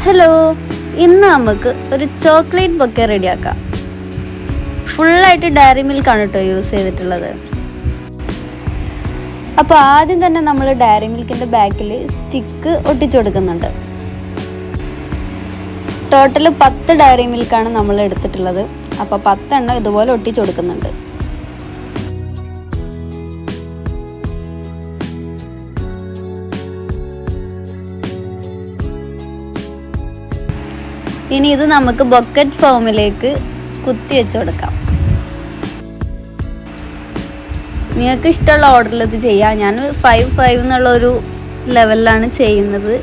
Hello, ഇന്ന് നമുക്ക് ഒരു ചോക്ലേറ്റ് ബൊക്കെ റെഡിയാക്കാം. ഫുള്ളായിട്ട് ഡയറി മിൽക്കാണ് കേട്ടോ യൂസ് ചെയ്തിട്ടുള്ളത്. അപ്പോൾ ആദ്യം തന്നെ നമ്മൾ ഡയറി മിൽക്കിൻ്റെ ബാക്കിൽ സ്റ്റിക്ക് ഒട്ടിച്ചു കൊടുക്കുന്നുണ്ട്. ടോട്ടൽ 10 ഡയറി മിൽക്കാണ് നമ്മൾ എടുത്തിട്ടുള്ളത്. അപ്പോൾ 10 എണ്ണം ഇതുപോലെ ഒട്ടിച്ചു കൊടുക്കുന്നുണ്ട്. ഇനി ഇത് നമുക്ക് ബൊക്കറ്റ് ഫോമിലേക്ക് കുത്തി വെച്ച് കൊടുക്കാം. നിങ്ങൾക്ക് ഇഷ്ടമുള്ള ഓർഡറിൽ ഇത് ചെയ്യാം. ഞാൻ 5 എന്നുള്ളൊരു ലെവലിലാണ് ചെയ്യുന്നത്.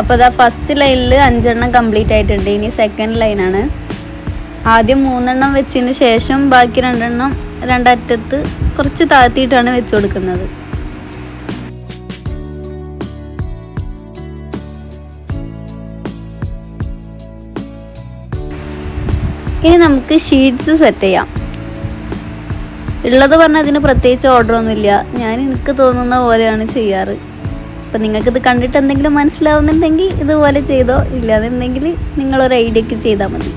അപ്പോൾ ഇതാ ഫസ്റ്റ് ലൈനിൽ 5 എണ്ണം കംപ്ലീറ്റ് ആയിട്ടുണ്ട്. ഇനി സെക്കൻഡ് ലൈനാണ്. ആദ്യം 3 എണ്ണം വെച്ചതിന് ശേഷം ബാക്കി 2 എണ്ണം രണ്ടറ്റത്ത് കുറച്ച് താഴ്ത്തിയിട്ടാണ് വെച്ച് കൊടുക്കുന്നത്. ഇനി നമുക്ക് ഷീറ്റ്സ് സെറ്റ് ചെയ്യാം. ഉള്ളത് പറഞ്ഞാൽ അതിന് പ്രത്യേകിച്ച് ഓർഡറൊന്നുമില്ല. ഞാൻ എനിക്ക് തോന്നുന്ന പോലെയാണ് ചെയ്യാറ്. അപ്പോൾ നിങ്ങൾക്കിത് കണ്ടിട്ട് എന്തെങ്കിലും മനസ്സിലാവുന്നുണ്ടെങ്കിൽ ഇതുപോലെ ചെയ്തോ, ഇല്ലാന്നുണ്ടെങ്കിൽ നിങ്ങളൊരു ഐഡിയക്ക് ചെയ്താൽ മതി.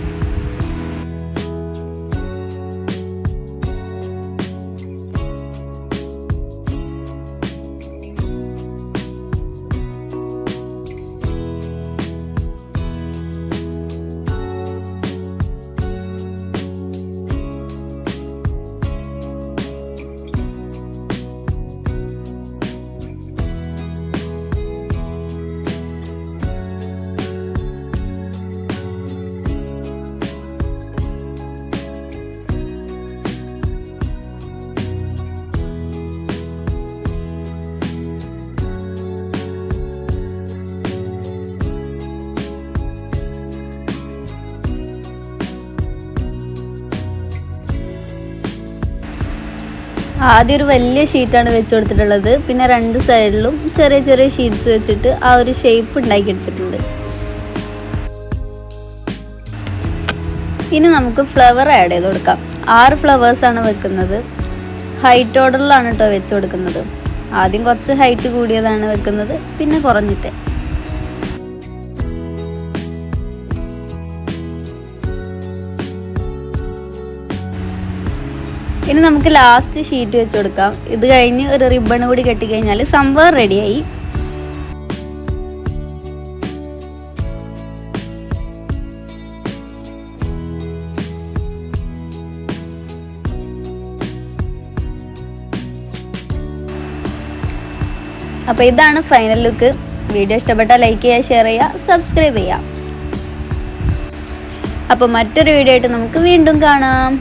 ആദ്യം ഒരു വലിയ ഷീറ്റാണ് വെച്ച് കൊടുത്തിട്ടുള്ളത്. പിന്നെ 2 സൈഡിലും ചെറിയ ചെറിയ ഷീറ്റ്സ് വെച്ചിട്ട് ആ ഒരു ഷേപ്പ് ഉണ്ടാക്കിയെടുത്തിട്ടുണ്ട്. ഇനി നമുക്ക് ഫ്ലവർ ആഡ് ചെയ്ത് കൊടുക്കാം. 6 ഫ്ലവേഴ്സാണ് വെക്കുന്നത്. ഹൈറ്റ് ഓർഡറിലാണ് കേട്ടോ വെച്ച് കൊടുക്കുന്നത്. ആദ്യം കുറച്ച് ഹൈറ്റ് കൂടിയതാണ് വെക്കുന്നത്, പിന്നെ കുറഞ്ഞിട്ട്. ഇനി നമുക്ക് ലാസ്റ്റ് ഷീറ്റ് വെച്ച് കൊടുക്കാം. ഇത് കഴിഞ്ഞ് ഒരു റിബൺ കൂടി കെട്ടിക്കഴിഞ്ഞാൽ സംഭവം റെഡിയായി. അപ്പോൾ ഇതാണ് ഫൈനൽ ലുക്ക്. വീഡിയോ ഇഷ്ടപ്പെട്ടാൽ ലൈക്ക് ചെയ്യുക, ഷെയർ ചെയ്യുക, സബ്സ്ക്രൈബ് ചെയ്യുക. അപ്പോൾ മറ്റൊരു വീഡിയോ ആയിട്ട് നമുക്ക് വീണ്ടും കാണാം.